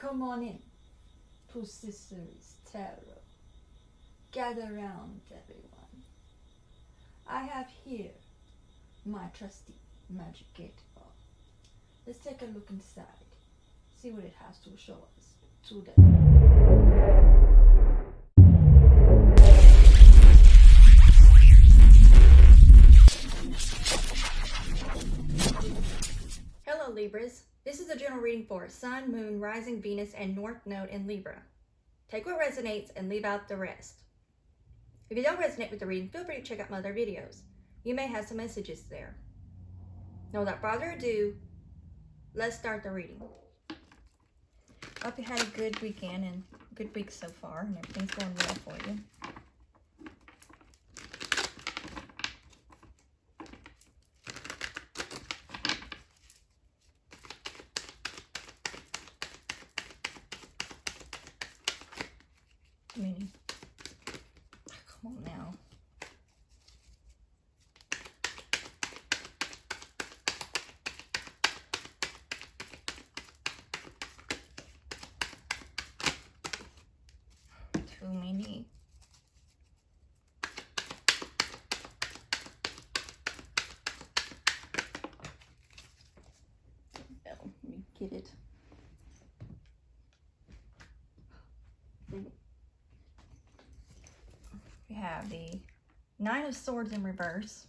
Come on in to Sister's Tarot. Gather round, everyone. I have here my trusty magic 8-ball. Let's take a look inside, see what it has to show us today. Hello Libras, this is a general reading for Sun, Moon, Rising, Venus, and North Node in Libra. Take what resonates and leave out the rest. If you don't resonate with the reading, feel free to check out my other videos. You may have some messages there. Now without further ado, let's start the reading. I hope you had a good weekend and a good week so far and everything's going well for you. Come on now. Too many. Let me get it. We have the Nine of Swords in reverse.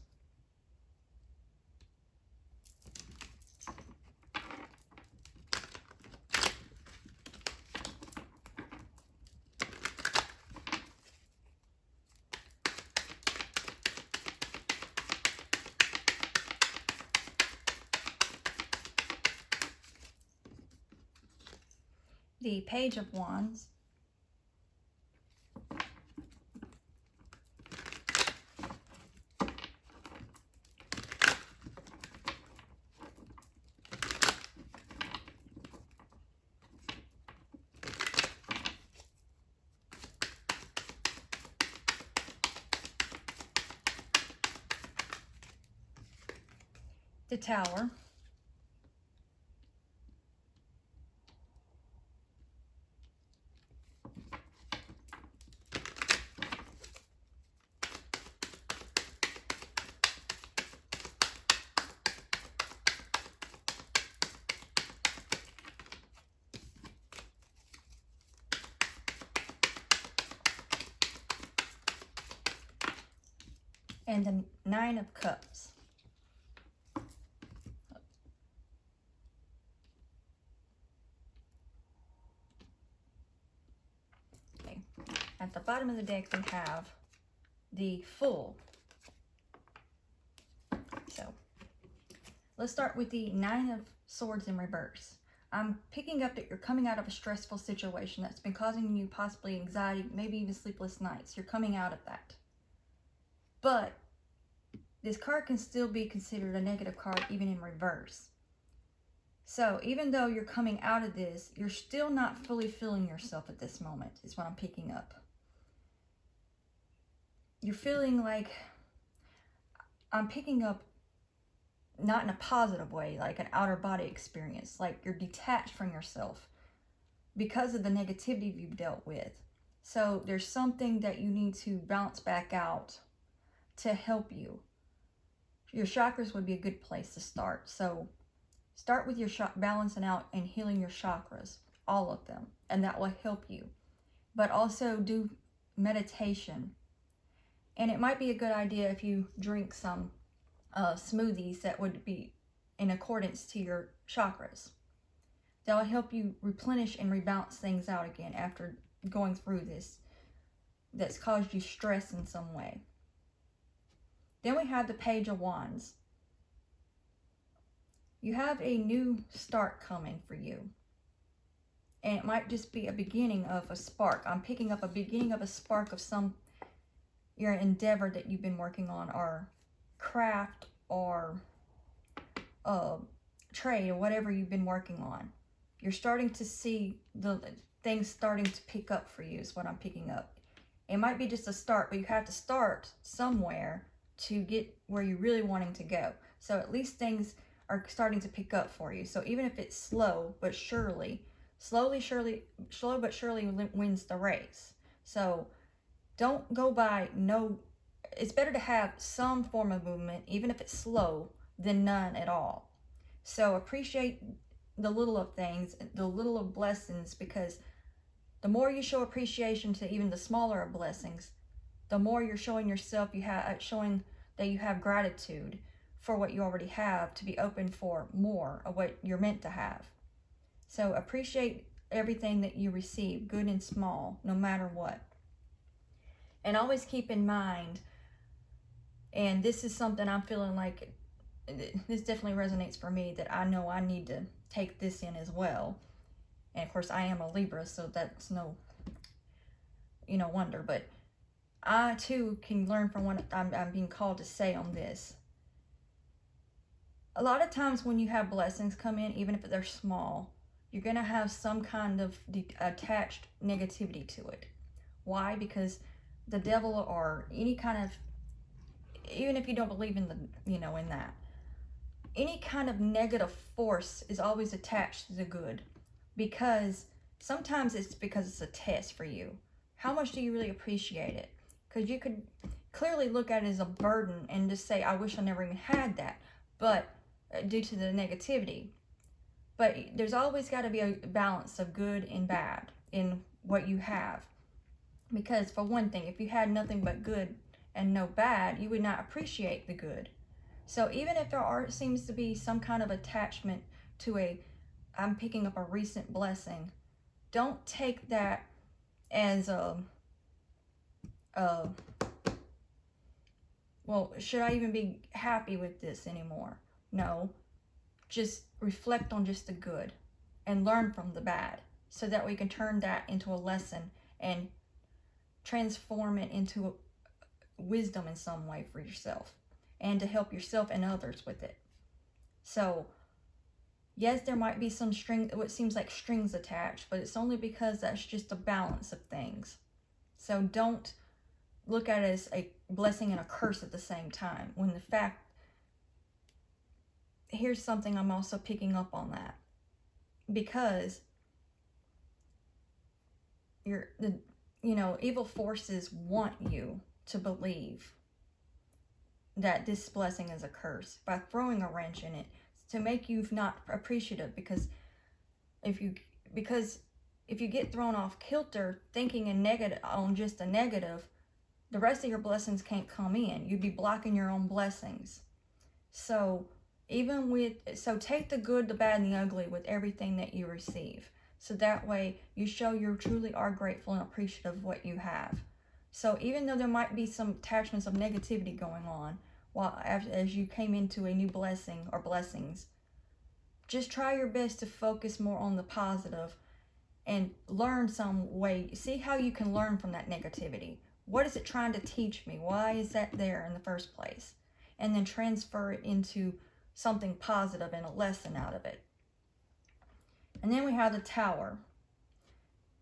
The Page of Wands. The Tower. And the Nine of Cups. Okay. At the bottom of the deck, we have the Fool. So, let's start with the Nine of Swords in reverse. I'm picking up that you're coming out of a stressful situation that's been causing you possibly anxiety, maybe even sleepless nights. You're coming out of that. But this card can still be considered a negative card even in reverse. So even though you're coming out of this, you're still not fully feeling yourself at this moment, is what I'm picking up. You're feeling like, I'm picking up not in a positive way, like an outer body experience, like you're detached from yourself because of the negativity you've dealt with. So there's something that you need to bounce back out to help you. Your chakras would be a good place to start. So start with your balancing out and healing your chakras, all of them, and that will help you. But also do meditation. And it might be a good idea if you drink some smoothies that would be in accordance to your chakras. That will help you replenish and rebalance things out again after going through this that's caused you stress in some way. Then we have the Page of Wands. You have a new start coming for you. And it might just be a beginning of a spark. I'm picking up a beginning of a spark of your endeavor that you've been working on, or craft, or trade, or whatever you've been working on. You're starting to see the things starting to pick up for you is what I'm picking up. It might be just a start, but you have to start somewhere to get where you're really wanting to go. So at least things are starting to pick up for you. So even if it's slow but surely, Slow but surely wins the race. So don't go by no. It's better to have some form of movement, even if it's slow, than none at all. So appreciate the little of things, the little of blessings, because the more you show appreciation to even the smaller of blessings, the more you're showing yourself showing that you have gratitude for what you already have, to be open for more of what you're meant to have. So appreciate everything that you receive, good and small, no matter what. And always keep in mind, and this is something I'm feeling like this definitely resonates for me, that I know I need to take this in as well. And of course I am a Libra, so that's no wonder, but I too can learn from what I'm being called to say on this. A lot of times when you have blessings come in, even if they're small, you're going to have some kind of attached negativity to it. Why? Because the devil, or any kind of, even if you don't believe in in that, any kind of negative force is always attached to the good, because sometimes it's because it's a test for you. How much do you really appreciate it? Because you could clearly look at it as a burden and just say, I wish I never even had that, but due to the negativity. But there's always got to be a balance of good and bad in what you have. Because for one thing, if you had nothing but good and no bad, you would not appreciate the good. So even if there seems to be some kind of attachment to I'm picking up a recent blessing, don't take that as well, should I even be happy with this anymore? No, just reflect on just the good and learn from the bad, so that we can turn that into a lesson and transform it into wisdom in some way for yourself, and to help yourself and others with it. So yes, there might be some what seems like strings attached, but it's only because that's just a balance of things. So don't look at it as a blessing and a curse at the same time, when the fact, here's something I'm also picking up on that, because evil forces want you to believe that this blessing is a curse by throwing a wrench in it, to make you not appreciative. Because if you get thrown off kilter thinking just a negative, the rest of your blessings can't come in. You'd be blocking your own blessings. So take the good, the bad, and the ugly with everything that you receive. So that way you show you truly are grateful and appreciative of what you have. So even though there might be some attachments of negativity going on as you came into a new blessing or blessings, just try your best to focus more on the positive and learn some way. See how you can learn from that negativity. What is it trying to teach me? Why is that there in the first place? And then transfer it into something positive and a lesson out of it. And then we have the Tower.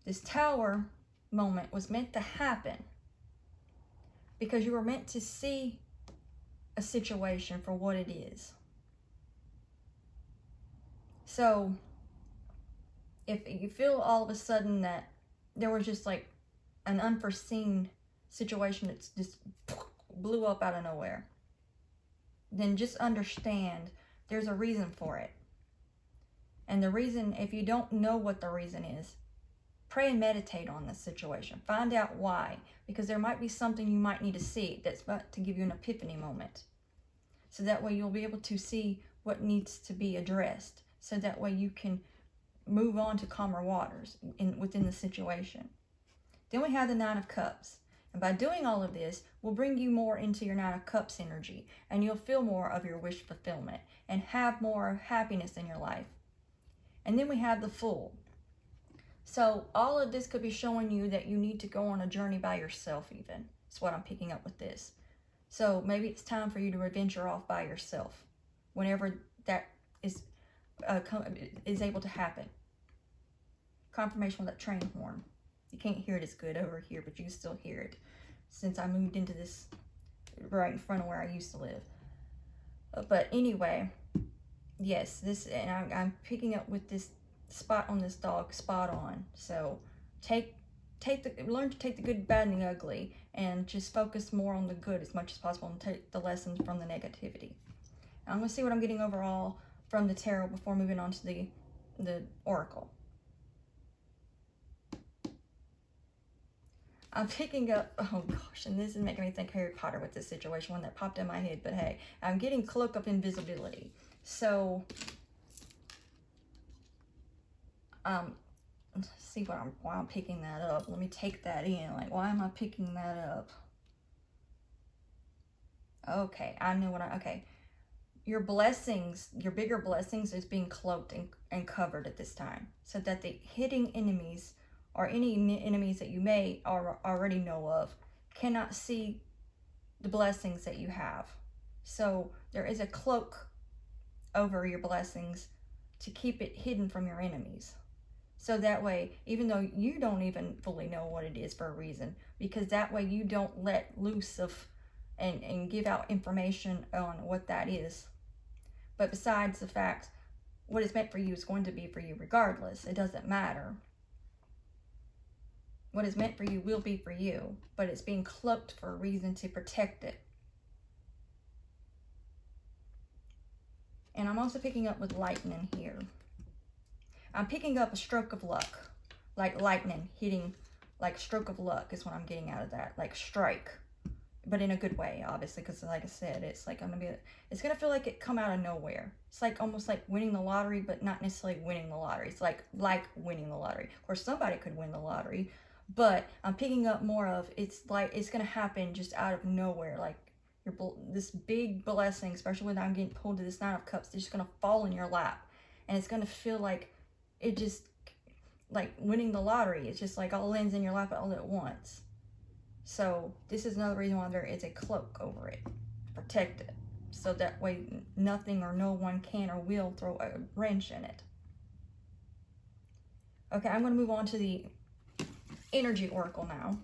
This Tower moment was meant to happen because you were meant to see a situation for what it is. So if you feel all of a sudden that there was just like an unforeseen situation that's just blew up out of nowhere, then just understand there's a reason for it. And the reason, if you don't know what the reason is, pray and meditate on this situation. Find out why, because there might be something you might need to see that's about to give you an epiphany moment. So that way you'll be able to see what needs to be addressed. So that way you can move on to calmer waters within the situation. Then we have the Nine of Cups. And by doing all of this, will bring you more into your Nine of Cups energy. And you'll feel more of your wish fulfillment and have more happiness in your life. And then we have the Fool. So all of this could be showing you that you need to go on a journey by yourself even. That's what I'm picking up with this. So maybe it's time for you to venture off by yourself whenever that is able to happen. Confirmation with that train horn. You can't hear it as good over here, but you can still hear it since I moved into this right in front of where I used to live. But anyway, yes, and I'm picking up with this spot on this dog spot on. So learn to take the good, bad, and the ugly, and just focus more on the good as much as possible, and take the lessons from the negativity. Now, I'm going to see what I'm getting overall from the tarot before moving on to the oracle. I'm picking up, oh gosh, and this is making me think Harry Potter with this situation, one that popped in my head, but hey, I'm getting Cloak of Invisibility. So, let's see why I'm picking that up. Let me take that in. Like, why am I picking that up? Okay, I know okay. Your blessings, your bigger blessings is being cloaked and covered at this time, so that the hidden enemies or any enemies that you may already know of cannot see the blessings that you have. So there is a cloak over your blessings to keep it hidden from your enemies. So that way, even though you don't even fully know what it is for a reason, because that way you don't let loose of and give out information on what that is. But besides the fact, what is meant for you is going to be for you regardless. It doesn't matter. What is meant for you will be for you, but it's being cloaked for a reason to protect it. And I'm also picking up with lightning here. I'm picking up a stroke of luck, like lightning hitting, like stroke of luck is what I'm getting out of that, like strike, but in a good way, obviously, because like I said, it's like it's gonna feel like it come out of nowhere. It's like almost like winning the lottery, but not necessarily winning the lottery. It's like winning the lottery. Of course, somebody could win the lottery, but I'm picking up more of it's like it's gonna happen just out of nowhere, like this big blessing, especially when I'm getting pulled to this Nine of Cups, it's just gonna fall in your lap, and it's gonna feel like it just like winning the lottery. It's just like all lands in your lap all at once. So this is another reason why there is a cloak over it, protect it, so that way nothing or no one can or will throw a wrench in it. Okay, I'm going to move on to the energy oracle now.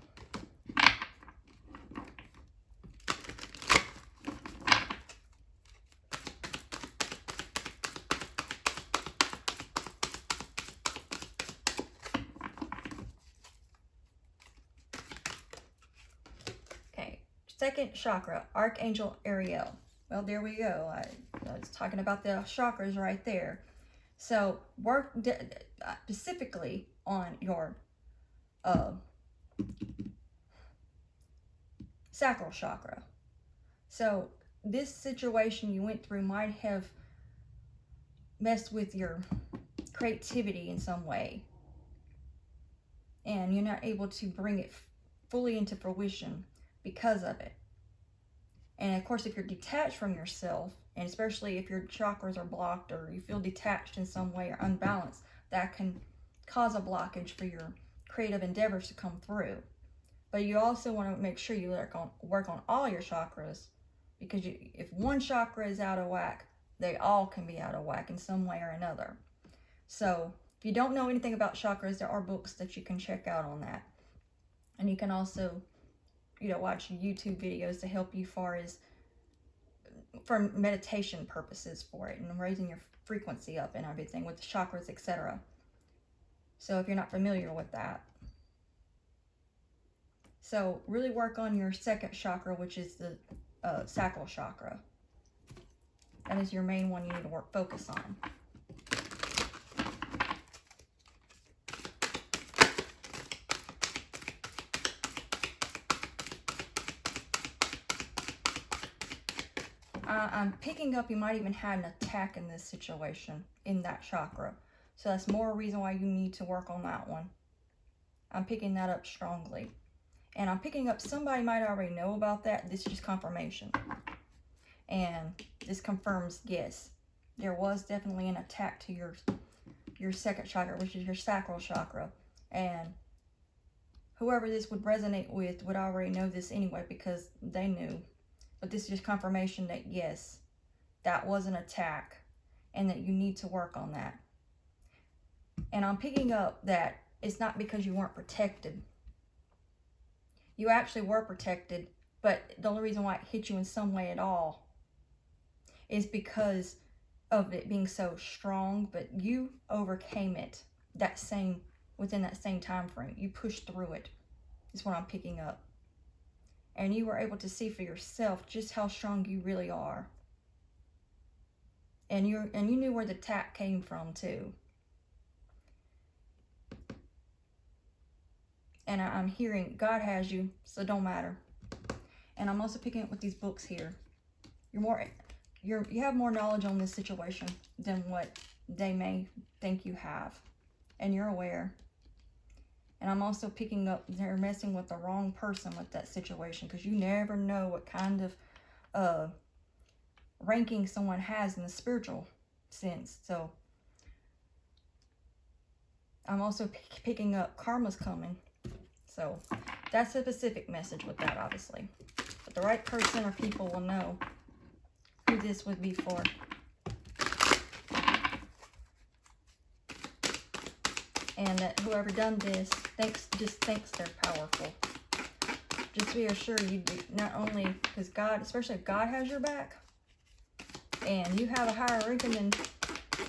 Second chakra, Archangel Ariel. Well, there we go. I was talking about the chakras right there. So work specifically on your sacral chakra. So this situation you went through might have messed with your creativity in some way, and you're not able to bring it fully into fruition because of it. And of course, if you're detached from yourself, and especially if your chakras are blocked or you feel detached in some way or unbalanced, that can cause a blockage for your creative endeavors to come through. But you also want to make sure you work on all your chakras, because if one chakra is out of whack, they all can be out of whack in some way or another. So if you don't know anything about chakras, there are books that you can check out on that. And you can also watch YouTube videos to help you for meditation purposes for it, and raising your frequency up and everything with the chakras, etc. So if you're not familiar with that. So really work on your second chakra, which is the sacral chakra. That is your main one you need to focus on. I'm picking up you might even have an attack in this situation, in that chakra. So that's more reason why you need to work on that one. I'm picking that up strongly. And I'm picking up somebody might already know about that. This is just confirmation. And this confirms, yes, there was definitely an attack to your second chakra, which is your sacral chakra. And whoever this would resonate with would already know this anyway, because they knew. But this is just confirmation that yes, that was an attack and that you need to work on that. And I'm picking up that it's not because you weren't protected. You actually were protected, but the only reason why it hit you in some way at all is because of it being so strong, but you overcame it within that same time frame. You pushed through it, is what I'm picking up. And you were able to see for yourself just how strong you really are. And you knew where the attack came from too. And I'm hearing God has you, so it don't matter. And I'm also picking up with these books here. You have more knowledge on this situation than what they may think you have. And you're aware. And I'm also picking up they're messing with the wrong person with that situation, because you never know what kind of ranking someone has in the spiritual sense. So I'm also picking up karma's coming. So that's a specific message with that, obviously. But the right person or people will know who this would be for. And that whoever done this just thinks they're powerful. Just be assured you do, not only because God, especially if God has your back, and you have a higher ranking than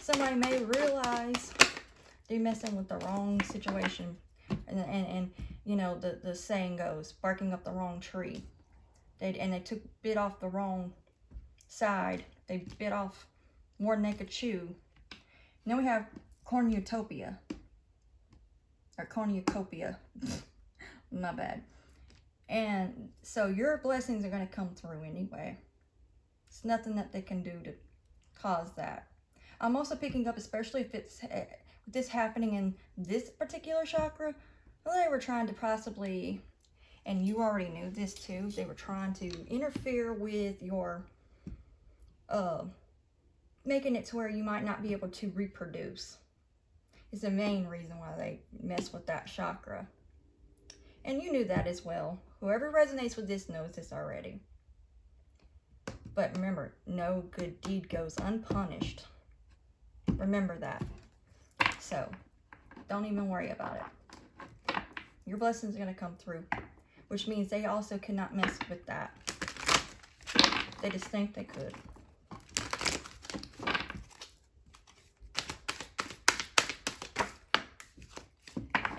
somebody may realize, they're messing with the wrong situation. And you know, the saying goes, barking up the wrong tree. They bit off the wrong side. They bit off more than they could chew. And then we have cornucopia. Or cornucopia. My bad. And so your blessings are going to come through anyway. It's nothing that they can do to cause that. I'm also picking up, especially if it's this happening in this particular chakra, well, they were trying to possibly, and you already knew this too, they were trying to interfere with your, making it to where you might not be able to reproduce. Is the main reason why they mess with that chakra. And you knew that as well. Whoever resonates with this knows this already. But remember, no good deed goes unpunished. Remember that. So, don't even worry about it. Your blessings are going to come through. Which means they also cannot mess with that. They just think they could.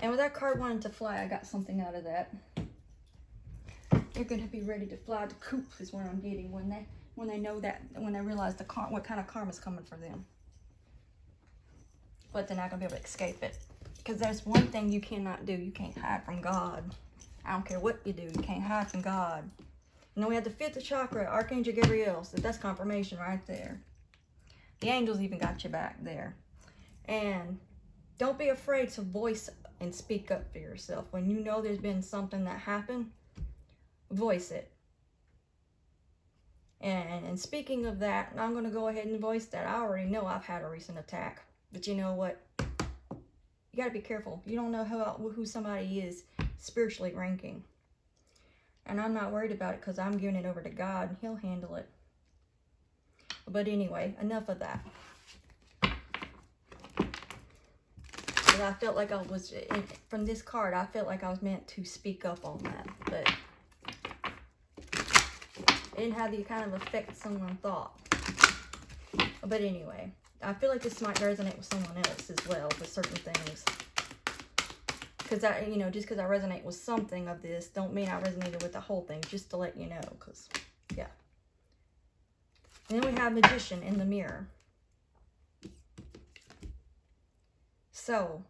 And with that card wanting to fly, I got something out of that. They're going to be ready to fly the coop is what I'm getting when they know that, when they realize what kind of karma is coming for them. But they're not going to be able to escape it. Because there's one thing you cannot do. You can't hide from God. I don't care what you do. You can't hide from God. And then we have the 5th chakra, Archangel Gabriel. So that's confirmation right there. The angels even got your back there. And don't be afraid to voice and speak up for yourself. When you know there's been something that happened, voice it. And speaking of that, I'm going to go ahead and voice that. I already know I've had a recent attack. But you know what? You got to be careful. You don't know who somebody is spiritually ranking. And I'm not worried about it because I'm giving it over to God. He'll handle it. But anyway, enough of that. But I felt like I was, from this card, I felt like I was meant to speak up on that. But it didn't have the kind of effect someone thought. But anyway, I feel like this might resonate with someone else as well, with certain things. Because just because I resonate with something of this, don't mean I resonated with the whole thing, just to let you know, because, yeah. And then we have Magician in the mirror. So,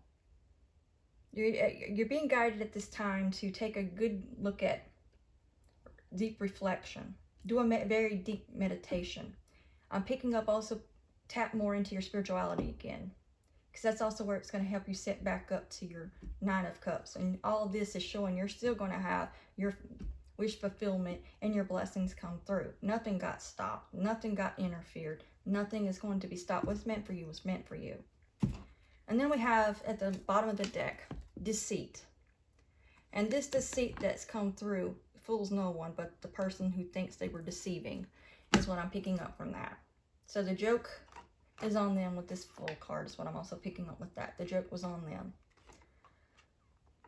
you're being guided at this time to take a good look at deep reflection. Do a very deep meditation. I'm picking up also, tap more into your spirituality again. Because that's also where it's going to help you set back up to your 9 of Cups. And all of this is showing you're still going to have your wish fulfillment and your blessings come through. Nothing got stopped. Nothing got interfered. Nothing is going to be stopped. What's meant for you was meant for you. And then we have at the bottom of the deck, deceit. And this deceit that's come through fools no one but the person who thinks they were deceiving is what I'm picking up from that. So the joke is on them with this full card is what I'm also picking up with that. The joke was on them.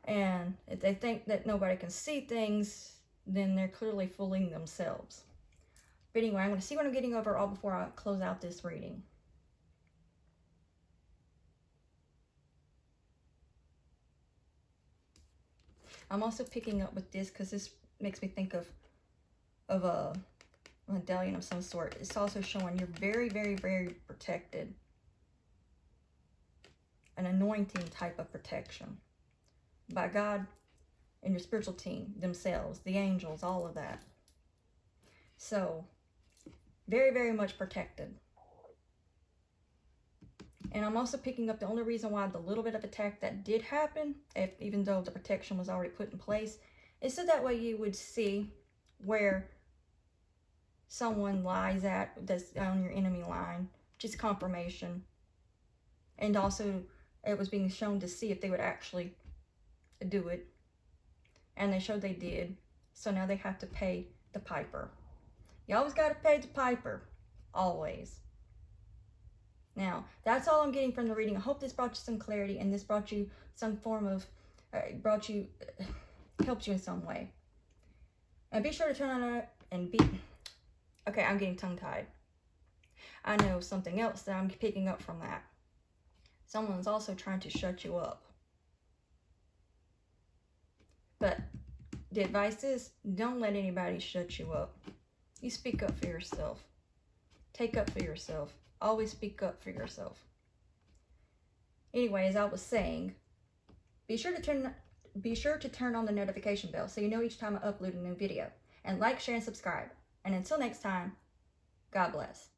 And if they think that nobody can see things, then they're clearly fooling themselves. But anyway, I'm going to see what I'm getting overall before I close out this reading. I'm also picking up with this because this makes me think of a medallion of some sort. It's also showing you're very, very, very protected. An anointing type of protection by God and your spiritual team themselves, the angels, all of that. So, very, very much protected. And I'm also picking up the only reason why the little bit of attack that did happen, even though the protection was already put in place, is so that way you would see where someone lies at that's on your enemy line, just confirmation. And also, it was being shown to see if they would actually do it. And they showed they did. So now they have to pay the piper. You always got to pay the piper. Always. Now, that's all I'm getting from the reading. I hope this brought you some clarity and this brought you some form of, helped you in some way. And be sure to turn on it and okay, I'm getting tongue-tied. I know something else that I'm picking up from that. Someone's also trying to shut you up. But the advice is, don't let anybody shut you up. You speak up for yourself. Take up for yourself. Always speak up for yourself. Anyway, as I was saying, be sure to turn on the notification bell so you know each time I upload a new video. And like, share, and subscribe. And until next time, God bless.